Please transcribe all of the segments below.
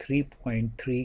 3.3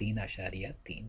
3.3।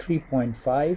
3.5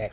x,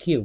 q।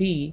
p,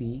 p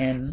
n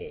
a।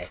x,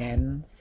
n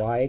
y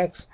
x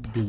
b,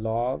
log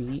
b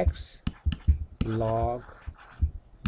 x log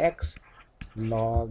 x log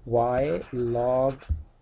y log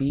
b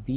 b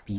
b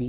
b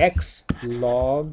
x log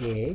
a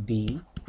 b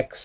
x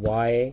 y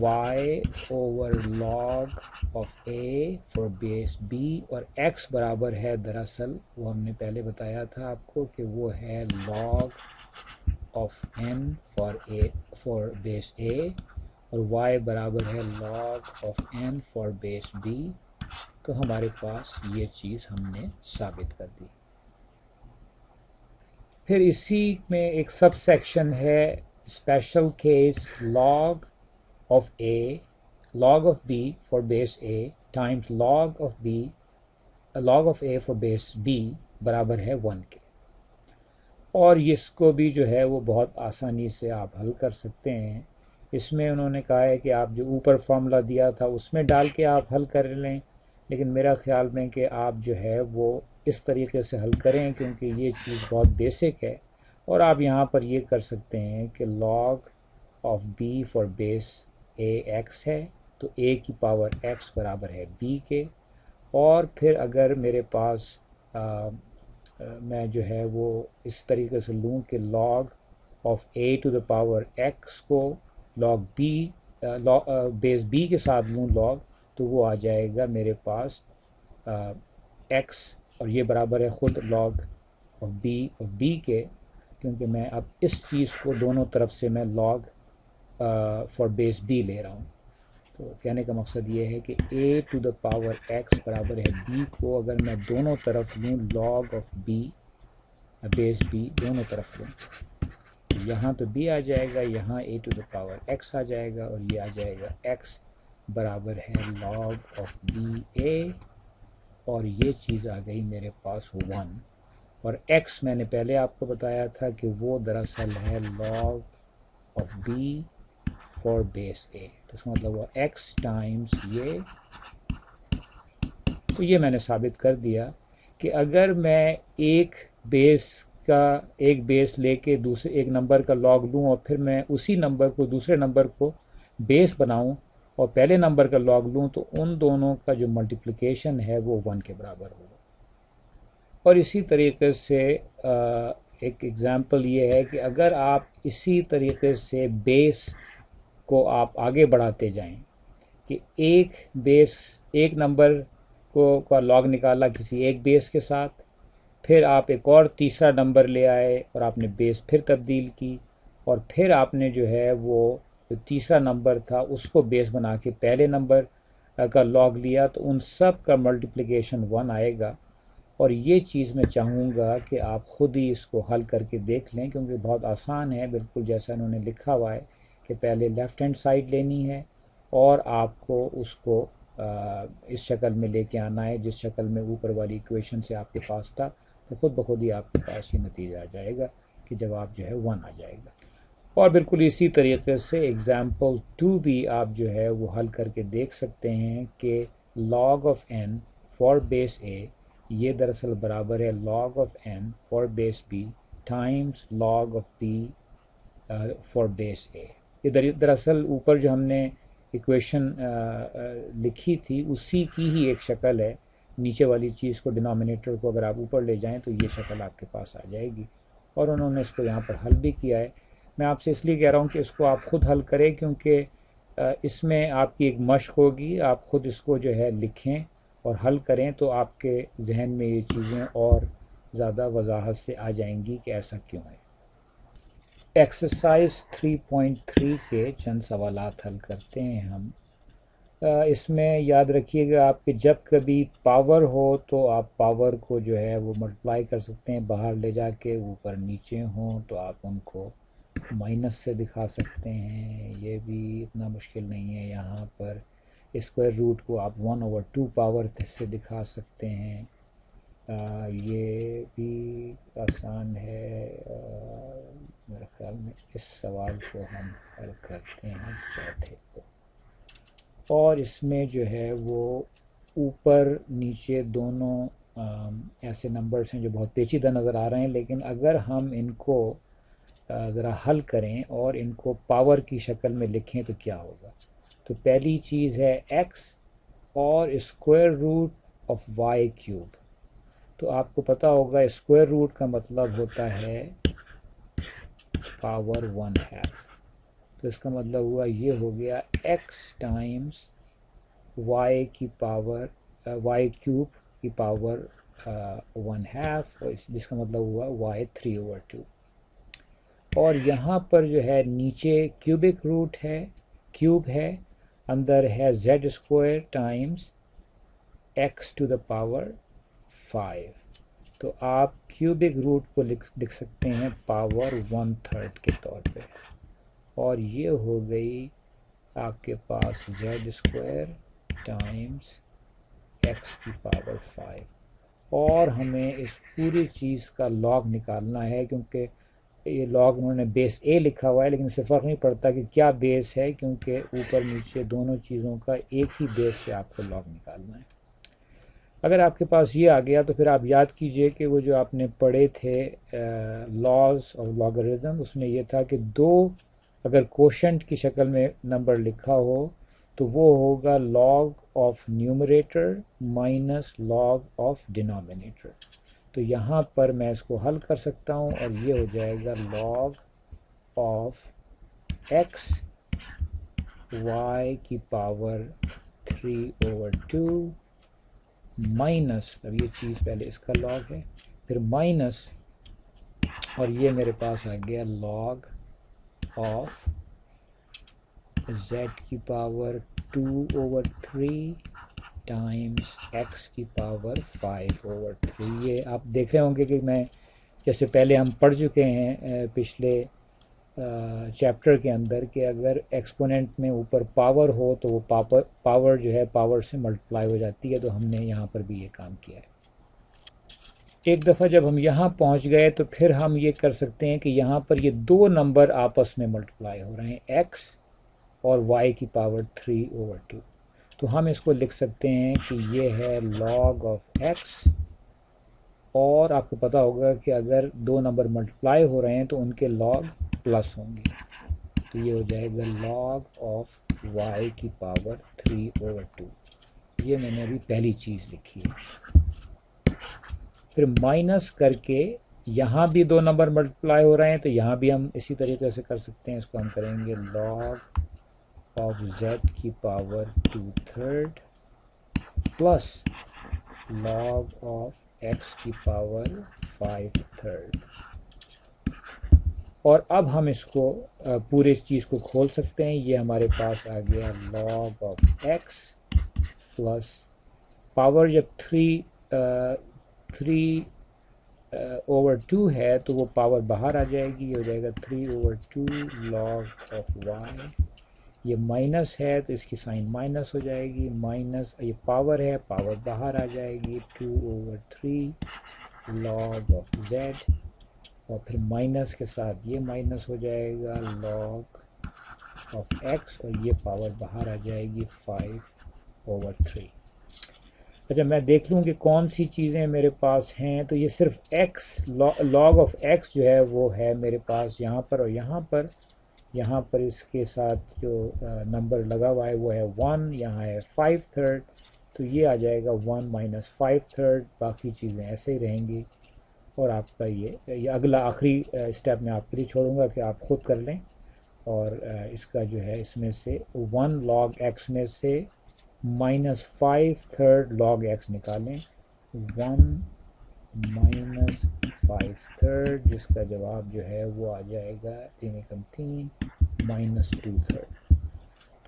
y over log of a for base b اور x برابر ہے دراصل وہ ہم نے پہلے بتایا تھا آپ کو کہ وہ ہے log of n for base a اور y برابر ہے log of n for base b. تو ہمارے پاس یہ چیز ہم نے ثابت کر دی. پھر اسی میں ایک سب سیکشن ہے special case log of b for base a Times log of a for base b برابر ہے 1 کے. اور اس کو بھی جو ہے وہ بہت آسانی سے آپ حل کر سکتے ہیں. اس میں انہوں نے کہا ہے کہ آپ جو اوپر فارمولا دیا تھا اس میں ڈال کے آپ حل کر لیں، لیکن میرا خیال میں کہ آپ جو ہے وہ اس طریقے سے حل کریں کیونکہ یہ چیز بہت بیسک ہے. اور آپ یہاں پر یہ کر سکتے ہیں کہ log of b for base a x ہے تو a کی پاور x برابر ہے b کے. اور پھر اگر میرے پاس میں جو ہے وہ اس طریقے سے لوں کہ log of a to the power x کو log b بیس b کے ساتھ لوں log تو وہ آ جائے گا میرے پاس x اور یہ برابر ہے خود log آف b کے، کیونکہ میں اب اس چیز کو دونوں طرف سے میں log فار بیس b لے رہا ہوں. تو کہنے کا مقصد یہ ہے کہ a to the power x برابر ہے b کو اگر میں دونوں طرف لوں log of b base b دونوں طرف لوں، یہاں تو b آ جائے گا، یہاں a to the power x آ جائے گا اور یہ آ جائے گا x برابر ہے log آف b a اور یہ چیز آ گئی میرے پاس 1. اور x میں نے پہلے آپ کو بتایا تھا کہ وہ دراصل ہے log of b for base a. تو اس کا مطلب وہ x ٹائمز یہ. تو یہ میں نے ثابت کر دیا کہ اگر میں ایک بیس لے کے دوسرے ایک نمبر کا log لوں اور پھر میں اسی نمبر کو دوسرے نمبر کو بیس بناؤں اور پہلے نمبر کا log لوں تو ان دونوں کا جو ملٹیپلیکیشن ہے وہ 1 کے برابر ہوگا. اور اسی طریقے سے ایک ایگزامپل یہ ہے کہ اگر آپ اسی طریقے سے بیس کو آپ آگے بڑھاتے جائیں کہ ایک نمبر کا log نکالا کسی ایک بیس کے ساتھ، پھر آپ ایک اور تیسرا نمبر لے آئے اور آپ نے بیس پھر تبدیل کی اور پھر آپ نے جو ہے وہ جو تیسرا نمبر تھا اس کو بیس بنا کے پہلے نمبر کا log لیا تو ان سب کا ملٹیپلیکیشن 1 آئے گا. اور یہ چیز میں چاہوں گا کہ آپ خود ہی اس کو حل کر کے دیکھ لیں کیونکہ بہت آسان ہے، بالکل جیسا انہوں نے لکھا ہوا ہے کہ پہلے لیفٹ ہینڈ سائڈ لینی ہے اور آپ کو اس کو اس شکل میں لے کے آنا ہے جس شکل میں اوپر والی ایکویشن سے آپ کے پاس تھا. تو خود بخود ہی آپ کے پاس یہ نتیجہ آ جائے گا کہ جواب جو ہے 1 آ جائے گا. اور بالکل اسی طریقے سے ایگزامپل 2 بھی آپ جو ہے وہ حل کر کے دیکھ سکتے ہیں کہ log of n for base a یہ دراصل برابر ہے log of n for base b Times log of b for base a. یہ دراصل اوپر جو ہم نے ایکویشن لکھی تھی اسی کی ہی ایک شکل ہے. نیچے والی چیز کو ڈینامینیٹر کو اگر آپ اوپر لے جائیں تو یہ شکل آپ کے پاس آ جائے گی اور انہوں نے اس کو یہاں پر حل بھی کیا ہے. میں آپ سے اس لیے کہہ رہا ہوں کہ اس کو آپ خود حل کریں کیونکہ اس میں آپ کی ایک مشق ہوگی. آپ خود اس کو جو ہے لکھیں اور حل کریں تو آپ کے ذہن میں یہ چیزیں اور زیادہ وضاحت سے آ جائیں گی کہ ایسا کیوں ہے. ایکسرسائز 3.3 کے چند سوالات حل کرتے ہیں ہم. اس میں یاد رکھیے گا آپ کہ جب کبھی پاور ہو تو آپ پاور کو جو ہے وہ ملٹیپلائی کر سکتے ہیں باہر لے جا کے، اوپر نیچے ہوں تو آپ ان کو مائنس سے دکھا سکتے ہیں. یہ بھی اتنا مشکل نہیں ہے. یہاں پر اسکوائر روٹ کو آپ 1/2 پاور سے دکھا سکتے ہیں. یہ بھی آسان ہے. میرے خیال میں اس سوال کو ہم حل کرتے ہیں چوتھے کو. اور اس میں جو ہے وہ اوپر نیچے دونوں ایسے نمبرز ہیں جو بہت پیچیدہ نظر آ رہے ہیں، لیکن اگر ہم ان کو ذرا حل کریں اور ان کو پاور کی شکل میں لکھیں تو کیا ہوگا. تو پہلی چیز ہے x اور square root of y cube. تو آپ کو پتہ ہوگا اسکوائر روٹ کا مطلب ہوتا ہے پاور 1/2. تو اس کا مطلب ہوا یہ ہو گیا ایکس ٹائمس وائی کی پاور وائی کیوب کی پاور 1/2، جس کا مطلب ہوا وائی 3/2۔ اور یہاں پر جو ہے نیچے کیوبک روٹ ہے، کیوب ہے، اندر ہے Z square times X to the power 5۔ تو آپ کیوبک روٹ کو لکھ سکتے ہیں پاور 1/3 کے طور پہ، اور یہ ہو گئی آپ کے پاس زیڈ اسکوائر ٹائمس ایکس کی پاور 5۔ اور ہمیں اس پوری چیز کا لاگ نکالنا ہے، کیونکہ یہ لاگ انہوں نے بیس اے لکھا ہوا ہے، لیکن اس سے فرق نہیں پڑتا کہ کیا بیس ہے، کیونکہ اوپر نیچے دونوں چیزوں کا ایک ہی بیس سے آپ کو لاگ نکالنا ہے۔ اگر آپ کے پاس یہ آ گیا تو پھر آپ یاد کیجئے کہ وہ جو آپ نے پڑھے تھے لاز آف لاگرزم، اس میں یہ تھا کہ دو اگر کوشنٹ کی شکل میں نمبر لکھا ہو تو وہ ہوگا log of numerator minus log of denominator. تو یہاں پر میں اس کو حل کر سکتا ہوں، اور یہ ہو جائے گا لاگ آف ایکس وائی کی پاور 3/2 مائنس، اب یہ چیز پہلے اس کا لاگ ہے، پھر مائنس، اور یہ میرے پاس آ گیا لاگ آف زیڈ کی پاور 2/3 ٹائمس ایکس کی پاور 5/3۔ یہ آپ دیکھ رہے ہوں گے کہ میں جیسے پہلے ہم پڑھ چکے ہیں پچھلے چیپٹر کے اندر، کہ اگر ایکسپوننٹ میں اوپر پاور ہو تو وہ پاور جو ہے پاور سے ملٹیپلائی ہو جاتی ہے، تو ہم نے یہاں پر بھی یہ کام کیا ہے۔ ایک دفعہ جب ہم یہاں پہنچ گئے تو پھر ہم یہ کر سکتے ہیں کہ یہاں پر یہ دو نمبر آپس میں ملٹیپلائی ہو رہے ہیں، ایکس اور وائی کی پاور 3/2۔ تو ہم اس کو لکھ سکتے ہیں کہ یہ ہے لاگ آف ایکس، اور آپ کو پتا ہوگا کہ اگر دو نمبر ملٹیپلائی ہو رہے ہیں تو ان کے لاگ پلس ہوں گے، تو یہ ہو جائے گا لاگ آف وائی کی پاور 3/2۔ یہ میں نے ابھی پہلی چیز لکھی ہے۔ پھر مائنس کر کے یہاں بھی دو نمبر ملٹیپلائی ہو رہے ہیں، تو یہاں بھی ہم اسی طریقے سے کر سکتے ہیں، اس کو ہم کریں گے لاگ آف زیڈ کی power 2/3 plus log of x کی پاور 5/3۔ اور اب ہم اس کو پورے چیز کو کھول سکتے ہیں۔ یہ ہمارے پاس آ گیا log of x plus power, جب 3/2 ہے تو وہ پاور باہر آ جائے گی، یہ ہو جائے گا 3/2 لاگ آف وائی۔ یہ مائنس ہے تو اس کی سائن مائنس ہو جائے گی، مائنس یہ پاور ہے، پاور باہر آ جائے گی، 2/3 لاگ آف زیڈ، اور پھر مائنس کے ساتھ یہ مائنس ہو جائے گا لاگ آف ایکس، اور یہ پاور باہر آ جائے گی 5/3۔ اچھا میں دیکھ لوں کہ کون سی چیزیں میرے پاس ہیں، تو یہ صرف ایکس، لاگ آف ایکس جو ہے وہ ہے میرے پاس یہاں پر، اور یہاں پر اس کے ساتھ جو نمبر لگا ہوا ہے وہ ہے 1، یہاں ہے 5/3، تو یہ آ جائے گا 1 مائنس 5/3، باقی چیزیں ایسے ہی رہیں گی۔ اور آپ کا یہ اگلا آخری اسٹیپ میں آپ کے لیے چھوڑوں گا کہ آپ خود کر لیں، اور اس کا جو ہے اس میں سے 1 لاگ ایکس میں سے مائنس 5/3 لاگ ایکس نکالیں، 1 مائنس 5/3، جس کا جواب جو ہے وہ آ جائے گا 3 مائنس 2/3۔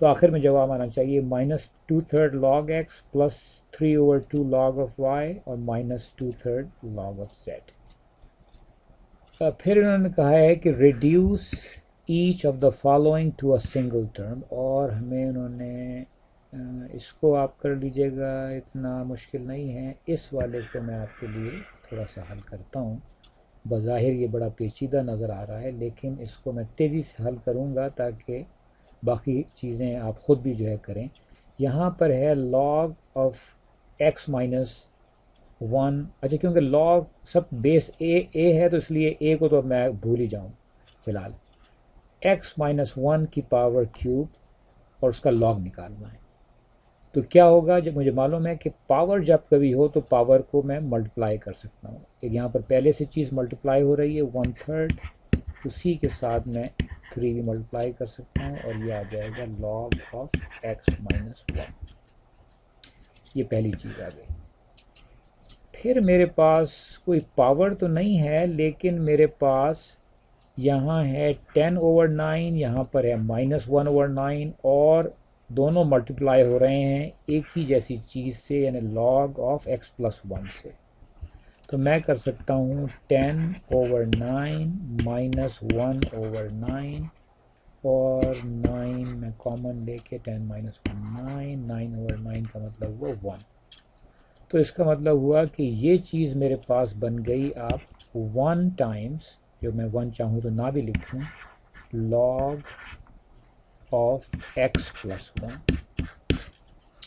تو آخر میں جواب آنا چاہیے minus 2/3 log X plus 3/2 log of Y, اور مائنس 2/3 لاگ آف زیڈ۔ پھر انہوں نے کہا ہے کہ reduce each of the following to a single term, اور ہمیں انہوں نے اس کو آپ کر لیجئے گا، اتنا مشکل نہیں ہے۔ اس والے کو میں آپ کے لیے تھوڑا سا حل کرتا ہوں، بظاہر یہ بڑا پیچیدہ نظر آ رہا ہے، لیکن اس کو میں تیزی سے حل کروں گا تاکہ باقی چیزیں آپ خود بھی جو ہے کریں۔ یہاں پر ہے لاگ آف ایکس مائنس 1، اچھا کیونکہ لاگ سب بیس اے ہے تو اس لیے اے کو تو میں بھول ہی جاؤں فی الحال، ایکس مائنس 1 کی پاور کیوب، اور اس کا لاگ نکالنا ہے۔ تو کیا ہوگا، جب مجھے معلوم ہے کہ پاور جب کبھی ہو تو پاور کو میں ملٹیپلائی کر سکتا ہوں، یہاں پر پہلے سے چیز ملٹیپلائی ہو رہی ہے 1/3، اسی کے ساتھ میں 3 بھی ملٹیپلائی کر سکتا ہوں اور یہ آ جائے گا log of x مائنس 1. یہ پہلی چیز آ گئی. پھر میرے پاس کوئی پاور تو نہیں ہے لیکن میرے پاس یہاں ہے 10/9، یہاں پر ہے -1/9 اور دونوں ملٹیپلائی ہو رہے ہیں ایک ہی جیسی چیز سے یعنی log of x + 1 سے. تو میں کر سکتا ہوں 10/9 -1/9 اور 9 میں کامن لے کے 10 - 1 9/9 کا مطلب ہوا 1. تو اس کا مطلب ہوا کہ یہ چیز میرے پاس بن گئی آپ 1 ٹائمس، جو میں 1 چاہوں تو نہ بھی لکھوں، log of x + 1.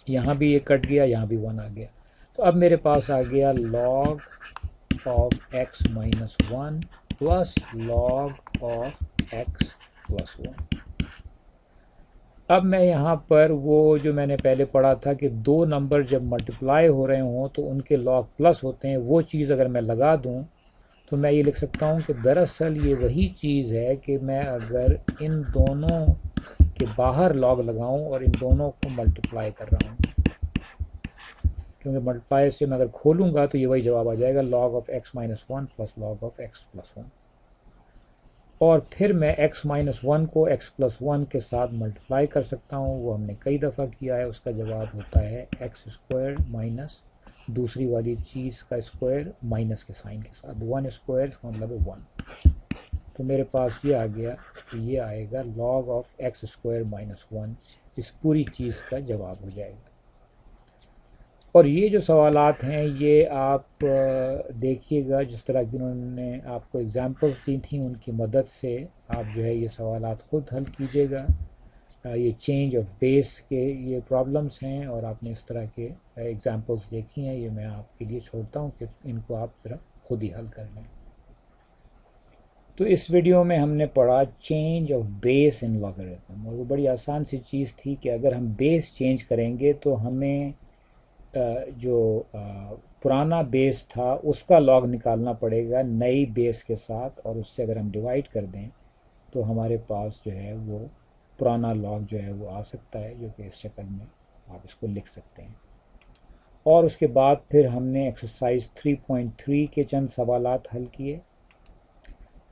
یہاں بھی یہ کٹ گیا، یہاں بھی 1 آ گیا. تو اب میرے پاس آ گیا log of x - 1 plus log of x + 1. اب میں یہاں پر وہ جو میں نے پہلے پڑھا تھا کہ دو نمبر جب ملٹیپلائی ہو رہے ہوں تو ان کے log پلس ہوتے ہیں، وہ چیز اگر میں لگا دوں تو میں یہ لکھ سکتا ہوں کہ دراصل یہ وہی چیز ہے کہ میں اگر ان دونوں کے باہر log لگاؤں اور ان دونوں کو ملٹیپلائی کر رہا ہوں، کیونکہ ملٹیپلائی سے میں اگر کھولوں گا تو یہ وہی جواب آ جائے گا log of x - 1 plus log of x + 1. اور پھر میں x - 1 کو x + 1 کے ساتھ ملٹیپلائی کر سکتا ہوں، وہ ہم نے کئی دفعہ کیا ہے. اس کا جواب ہوتا ہے x² مائنس دوسری والی چیز کا اسکوائر مائنس کے سائن کے ساتھ 1² اس کا مطلب ہے 1. تو میرے پاس یہ آ گیا کہ یہ آئے گا log of x² - 1. اس پوری چیز کا جواب ہو جائے گا. اور یہ جو سوالات ہیں یہ آپ دیکھیے گا جس طرح کہ انہوں نے آپ کو ایگزامپلس دی تھیں ان کی مدد سے آپ جو ہے یہ سوالات خود حل کیجیے گا. یہ چینج آف بیس کے یہ پرابلمس ہیں اور آپ نے اس طرح کے ایگزامپلس دیکھی ہیں، یہ میں آپ کے لیے چھوڑتا ہوں کہ ان کو آپ ذرا خود ہی حل کر لیں. تو اس ویڈیو میں ہم نے پڑھا change of base in logarithm, اور وہ بڑی آسان سی چیز تھی کہ اگر ہم بیس چینج کریں گے تو ہمیں جو پرانا بیس تھا اس کا log نکالنا پڑے گا نئی بیس کے ساتھ، اور اس سے اگر ہم ڈیوائڈ کر دیں تو ہمارے پاس جو ہے وہ پرانا log جو ہے وہ آ سکتا ہے، جو کہ اس شکل میں آپ اس کو لکھ سکتے ہیں. اور اس کے بعد پھر ہم نے ایکسرسائز 3.3 کے چند سوالات حل کیے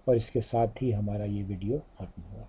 اور اس کے ساتھ ہی ہمارا یہ ویڈیو ختم ہوا.